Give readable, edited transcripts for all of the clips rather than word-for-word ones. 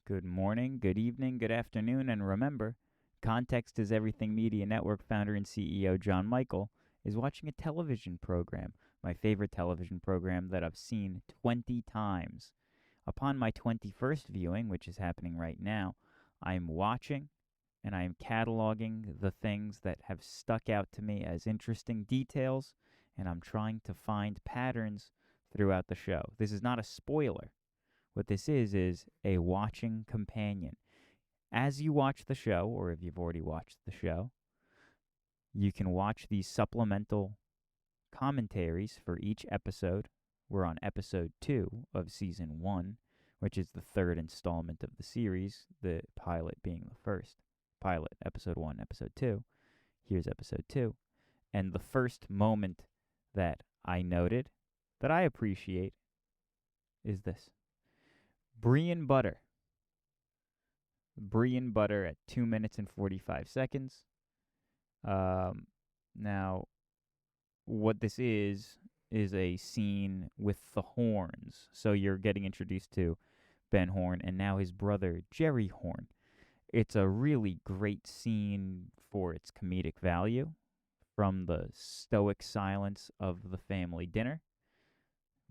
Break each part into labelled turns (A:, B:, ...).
A: Good morning, good evening, good afternoon, and remember, Context is Everything Media Network founder and CEO John Michael is watching a television program, my favorite television program that I've seen 20 times. Upon my 21st viewing, which is happening right now, I'm watching and I am cataloging the things that have stuck out to me as interesting details, and I'm trying to find patterns throughout the show. This is not a spoiler. What this is a watching companion. As you watch the show, or if you've already watched the show, you can watch these supplemental commentaries for each episode. We're on episode 2 of season 1, which is the third installment of the series, the pilot being the first. Pilot, episode 1, episode 2. Here's episode 2. And the first moment that I noted that I appreciate is this. Brie and butter. Brie and butter at 2 minutes and 45 seconds. Now, what this is a scene with the Horns. So you're getting introduced to Ben Horn and now his brother, Jerry Horn. It's a really great scene for its comedic value, from the stoic silence of the family dinner,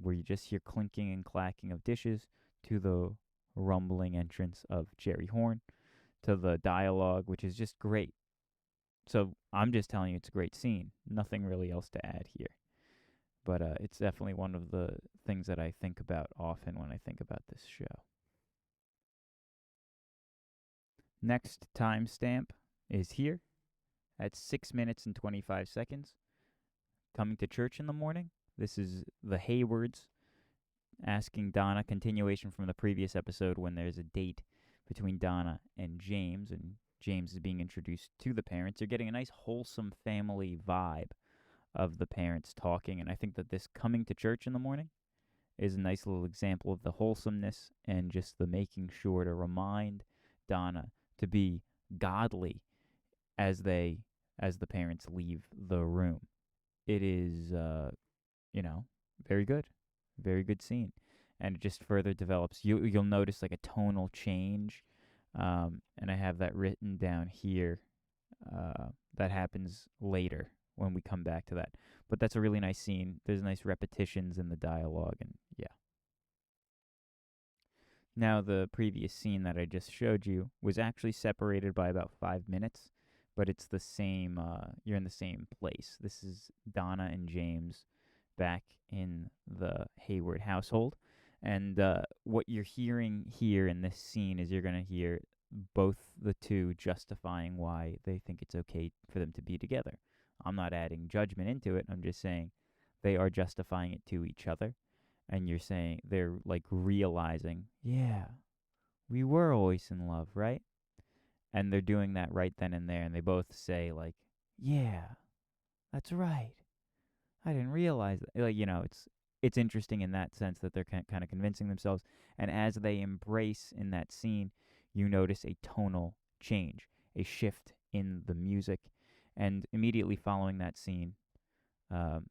A: where you just hear clinking and clacking of dishes, to the rumbling entrance of Jerry Horn, to the dialogue, which is just great. So I'm just telling you it's a great scene. Nothing really else to add here. But it's definitely one of the things that I think about often when I think about this show. Next timestamp is here at 6 minutes and 25 seconds. Coming to church in the morning. This is the Haywards asking Donna, continuation from the previous episode when there's a date between Donna and James is being introduced to the parents. You're getting a nice wholesome family vibe of the parents talking, and I think that this coming to church in the morning is a nice little example of the wholesomeness and just the making sure to remind Donna to be godly as the parents leave the room. It is very good. Very good scene. And it just further develops. You'll notice like a tonal change. And I have that written down here. That happens later when we come back to that. But that's a really nice scene. There's nice repetitions in the dialogue, and yeah. Now, the previous scene that I just showed you was actually separated by about 5 minutes, but it's the same, you're in the same place. This is Donna and James back in the Hayward household. And what you're hearing here in this scene is you're going to hear both the two justifying why they think it's okay for them to be together. I'm not adding judgment into it. I'm just saying they are justifying it to each other. And you're saying they're like realizing, yeah, we were always in love, right? And they're doing that right then and there. And they both say, like, yeah, that's right. I didn't realize that. Like, it's interesting in that sense that they're kind of convincing themselves. And as they embrace in that scene, you notice a tonal change, a shift in the music. And immediately following that scene,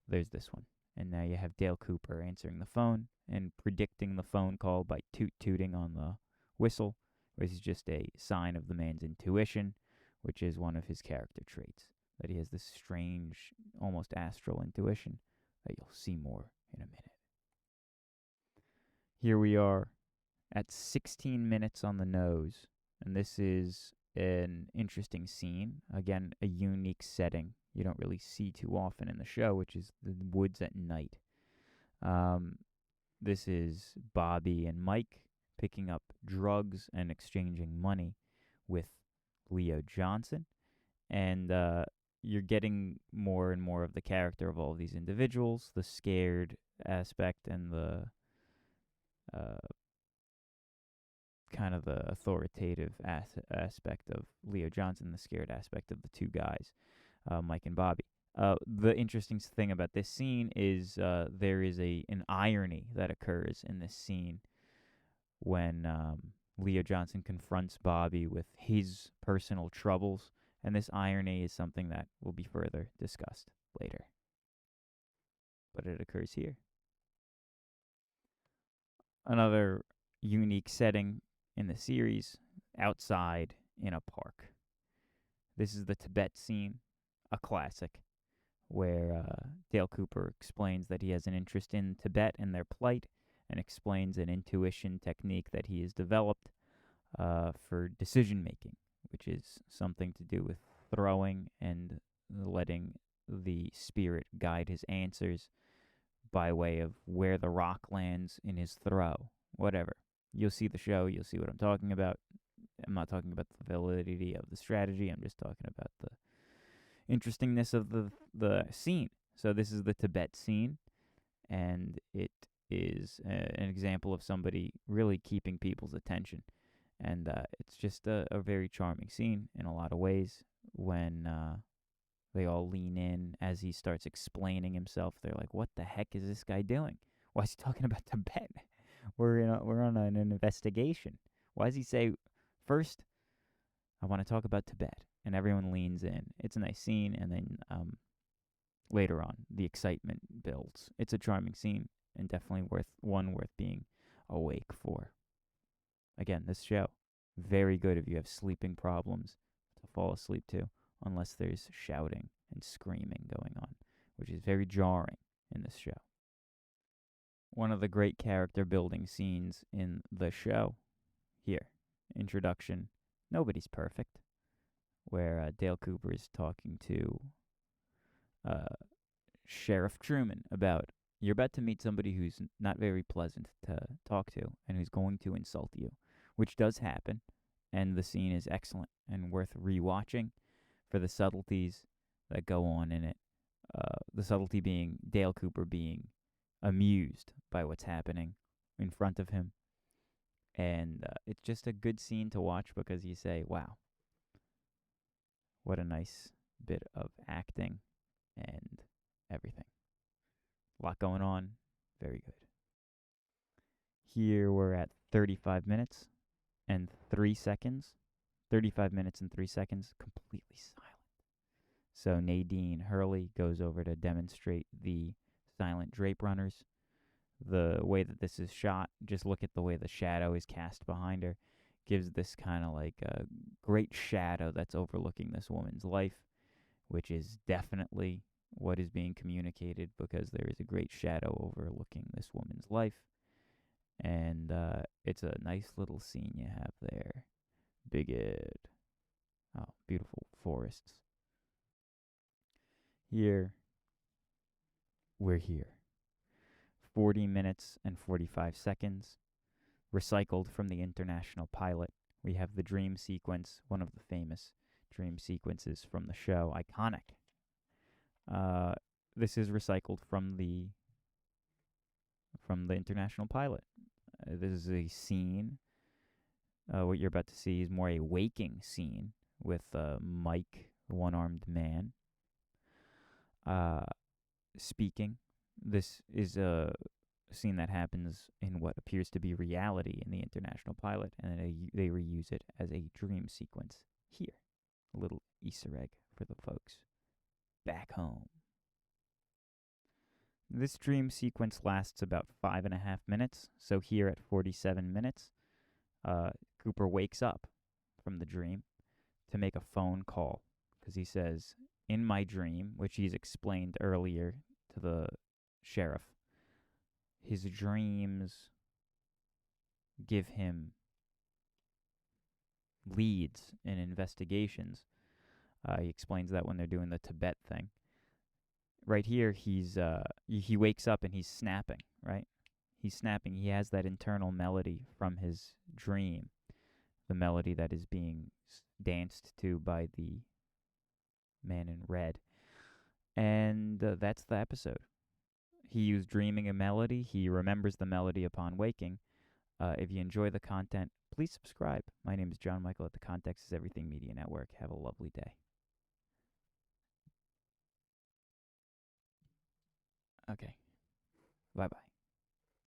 A: there's this one. And now you have Dale Cooper answering the phone and predicting the phone call by tooting on the whistle, which is just a sign of the man's intuition, which is one of his character traits, that he has this strange, almost astral intuition that you'll see more in a minute. Here we are at 16 minutes on the nose, and this is an interesting scene. Again, a unique setting you don't really see too often in the show, which is the woods at night. This is Bobby and Mike picking up drugs and exchanging money with Leo Johnson. And you're getting more and more of the character of all these individuals, the scared aspect and the kind of the authoritative aspect of Leo Johnson, the scared aspect of the two guys, Mike and Bobby. The interesting thing about this scene is there is an irony that occurs in this scene when Leo Johnson confronts Bobby with his personal troubles, and this irony is something that will be further discussed later. But it occurs here. Another unique setting in the series outside in a park. This is the Tibet scene, a classic, where Dale Cooper explains that he has an interest in Tibet and their plight, and explains an intuition technique that he has developed for decision making, which is something to do with throwing and letting the spirit guide his answers by way of where the rock lands in his throw, whatever. You'll see the show, you'll see what I'm talking about. I'm not talking about the validity of the strategy, I'm just talking about the interestingness of the scene. So this is the Tibet scene, and it is an example of somebody really keeping people's attention. And it's just a very charming scene in a lot of ways. When they all lean in as he starts explaining himself, they're like, "What the heck is this guy doing? Why is he talking about Tibet? We're on an investigation. Why does he say first, I want to talk about Tibet?" And everyone leans in. It's a nice scene, and then later on, the excitement builds. It's a charming scene, and definitely worth being awake for. Again, this show, very good if you have sleeping problems to fall asleep to, unless there's shouting and screaming going on, which is very jarring in this show. One of the great character building scenes in the show, here, introduction, nobody's perfect, where Dale Cooper is talking to Sheriff Truman about, you're about to meet somebody who's not very pleasant to talk to and who's going to insult you, which does happen, and the scene is excellent and worth rewatching for the subtleties that go on in it. The subtlety being Dale Cooper being amused by what's happening in front of him. And it's just a good scene to watch because you say, wow, what a nice bit of acting and everything. A lot going on. Very good. Here we're at 35 minutes and 3 seconds. 35 minutes and 3 seconds, completely silent. So Nadine Hurley goes over to demonstrate the silent drape runners. The way that this is shot, just look at the way the shadow is cast behind her, gives this kind of like a great shadow that's overlooking this woman's life, which is definitely what is being communicated, because there is a great shadow overlooking this woman's life. And it's a nice little scene you have there. Beautiful forests. Here, we're here. 40 minutes and 45 seconds. Recycled from the international pilot. We have the dream sequence, one of the famous dream sequences from the show, iconic. This is recycled from the international pilot. This is a scene. What you're about to see is more a waking scene with Mike, the one-armed man, speaking. This is a scene that happens in what appears to be reality in the international pilot, and they reuse it as a dream sequence here. A little Easter egg for the folks back home. This dream sequence lasts about 5.5 minutes, so here at 47 minutes, Cooper wakes up from the dream to make a phone call, because he says, in my dream, which he's explained earlier to the sheriff, his dreams give him leads in investigations. He explains that when they're doing the Tibet thing. Right here, he wakes up and he's snapping, right? He's snapping. He has that internal melody from his dream, the melody that is being danced to by the man in red. And that's the episode. He was dreaming a melody. He remembers the melody upon waking. If you enjoy the content, please subscribe. My name is John Michael at the Context is Everything Media Network. Have a lovely day. Okay. Bye-bye.